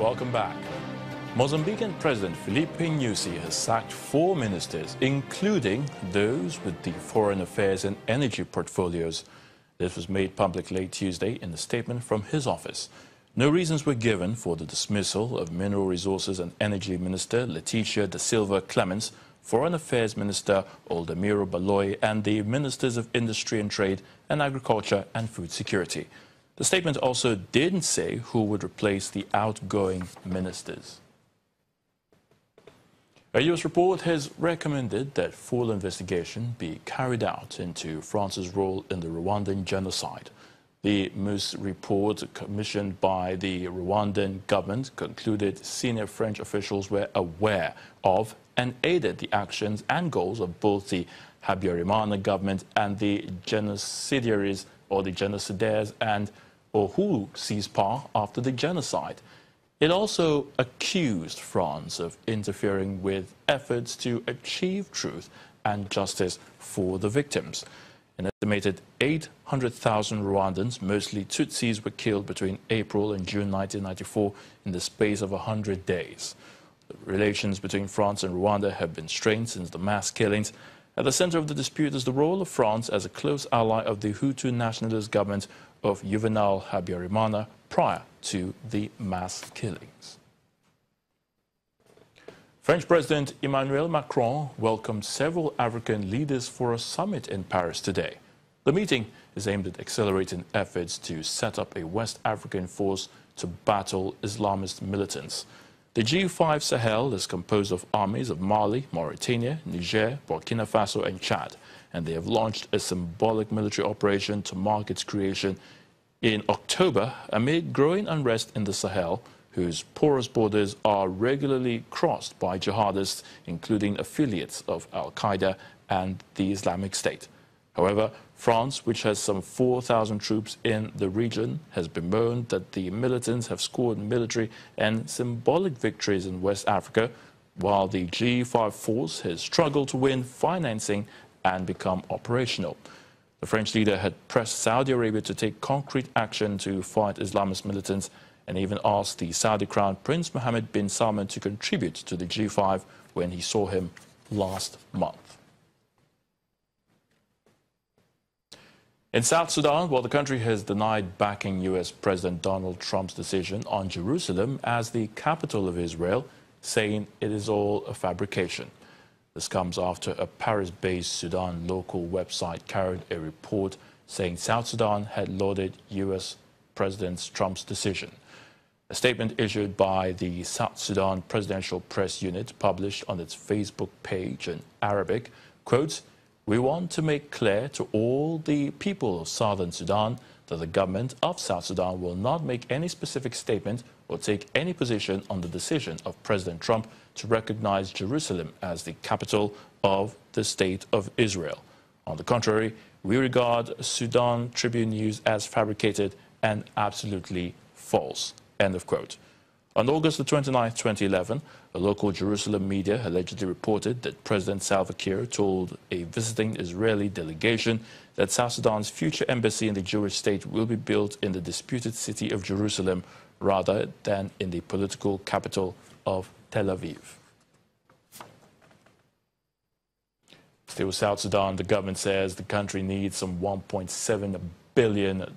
Welcome back. Mozambican President Filipe Nyusi has sacked 4 ministers, including those with the foreign affairs and energy portfolios. This was made public late Tuesday in a statement from his office. No reasons were given for the dismissal of Mineral Resources and Energy Minister Leticia da Silva Clemens, Foreign Affairs Minister Oldemiro Baloy, and the Ministers of Industry and Trade and Agriculture and Food Security. The statement also didn't say who would replace the outgoing ministers. A U.S. report has recommended that full investigation be carried out into France's role in the Rwandan genocide. The Moose report, commissioned by the Rwandan government, concluded senior French officials were aware of and aided the actions and goals of both the Habyarimana government and the genocidaries or the genocidaires or who seized power after the genocide. It also accused France of interfering with efforts to achieve truth and justice for the victims. An estimated 800,000 Rwandans, mostly Tutsis, were killed between April and June 1994 in the space of 100 days. The relations between France and Rwanda have been strained since the mass killings. At the center of the dispute is the role of France as a close ally of the Hutu nationalist government of Juvenal Habyarimana prior to the mass killings. French President Emmanuel Macron welcomed several African leaders for a summit in Paris today. The meeting is aimed at accelerating efforts to set up a West African force to battle Islamist militants. The G5 Sahel is composed of armies of Mali, Mauritania, Niger, Burkina Faso and Chad, and they have launched a symbolic military operation to mark its creation in October amid growing unrest in the Sahel, whose porous borders are regularly crossed by jihadists, including affiliates of Al-Qaeda and the Islamic State. However, France, which has some 4,000 troops in the region, has bemoaned that the militants have scored military and symbolic victories in West Africa, while the G5 force has struggled to win financing and become operational. The French leader had pressed Saudi Arabia to take concrete action to fight Islamist militants and even asked the Saudi Crown Prince Mohammed bin Salman to contribute to the G5 when he saw him last month. In South Sudan, while the country has denied backing U.S. President Donald Trump's decision on Jerusalem as the capital of Israel, saying it is all a fabrication. This comes after a Paris-based Sudan local website carried a report saying South Sudan had lauded U.S. President Trump's decision. A statement issued by the South Sudan Presidential Press Unit, published on its Facebook page in Arabic, quotes, "We want to make clear to all the people of Southern Sudan that the government of South Sudan will not make any specific statement or take any position on the decision of President Trump to recognize Jerusalem as the capital of the State of Israel. On the contrary, we regard Sudan Tribune News as fabricated and absolutely false." End of quote. On August the 29th, 2011, a local Jerusalem media allegedly reported that President Salva Kiir told a visiting Israeli delegation that South Sudan's future embassy in the Jewish state will be built in the disputed city of Jerusalem rather than in the political capital of Tel Aviv. Still South Sudan, the government says the country needs some $1.7 billion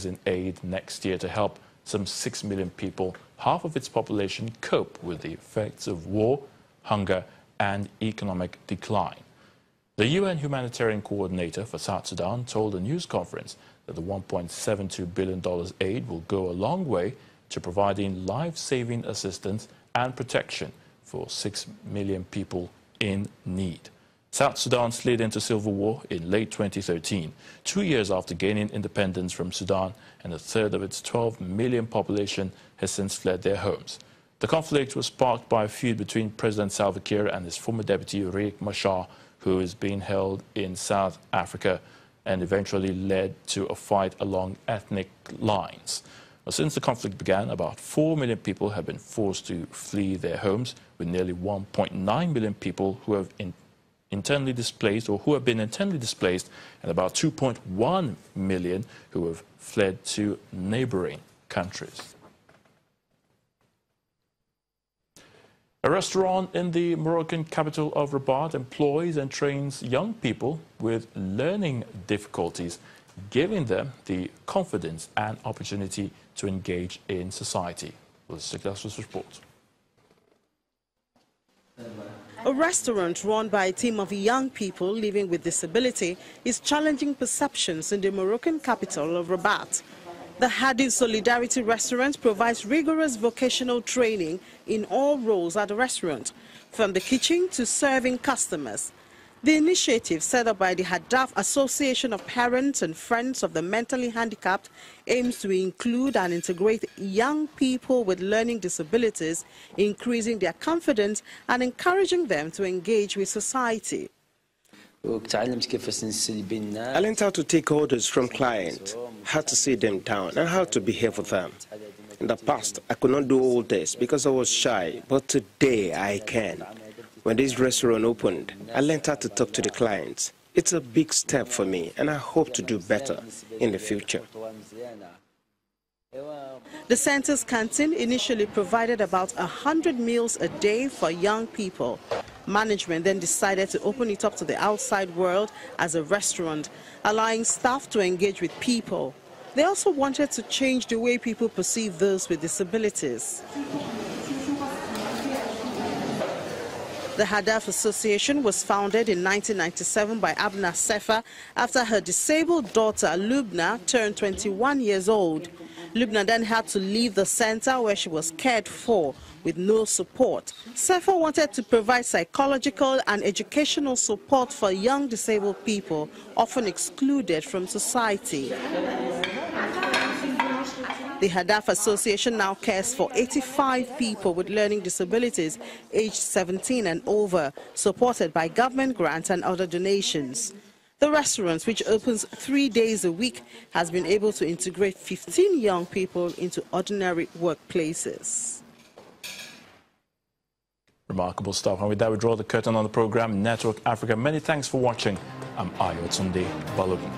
in aid next year to help some 6 million people, half of its population, cope with the effects of war, hunger, and economic decline. The UN humanitarian coordinator for South Sudan told a news conference that the $1.72 billion aid will go a long way to providing life-saving assistance and protection for 6 million people in need. South Sudan slid into civil war in late 2013, 2 years after gaining independence from Sudan, and a third of its 12 million population has since fled their homes. The conflict was sparked by a feud between President Salva Kiir and his former deputy Riek Machar, who is being held in South Africa, and eventually led to a fight along ethnic lines. Since the conflict began, about 4 million people have been forced to flee their homes, with nearly 1.9 million people who have internally displaced or who have been internally displaced, and about 2.1 million who have fled to neighboring countries. A restaurant in the Moroccan capital of Rabat employs and trains young people with learning difficulties, giving them the confidence and opportunity to engage in society. Let's take this report. A restaurant run by a team of young people living with disability is challenging perceptions in the Moroccan capital of Rabat. The Hadith Solidarity Restaurant provides rigorous vocational training in all roles at the restaurant, from the kitchen to serving customers. The initiative, set up by the Hadaf Association of Parents and Friends of the Mentally Handicapped, aims to include and integrate young people with learning disabilities, increasing their confidence and encouraging them to engage with society. I learned how to take orders from clients, how to sit them down and how to behave with them. In the past, I could not do all this because I was shy, but today I can. When this restaurant opened, I learned how to talk to the clients. It's a big step for me, and I hope to do better in the future. The center's canteen initially provided about 100 meals a day for young people. Management then decided to open it up to the outside world as a restaurant, allowing staff to engage with people. They also wanted to change the way people perceive those with disabilities. The Hadaf Association was founded in 1997 by Abna Sefa after her disabled daughter, Lubna, turned 21 years old. Lubna then had to leave the center where she was cared for with no support. Sefa wanted to provide psychological and educational support for young disabled people, often excluded from society. The Hadaf Association now cares for 85 people with learning disabilities aged 17 and over, supported by government grants and other donations. The restaurant, which opens 3 days a week, has been able to integrate 15 young people into ordinary workplaces. Remarkable stuff. And with that, we draw the curtain on the program Network Africa. Many thanks for watching. I'm Ayotunde Balogun.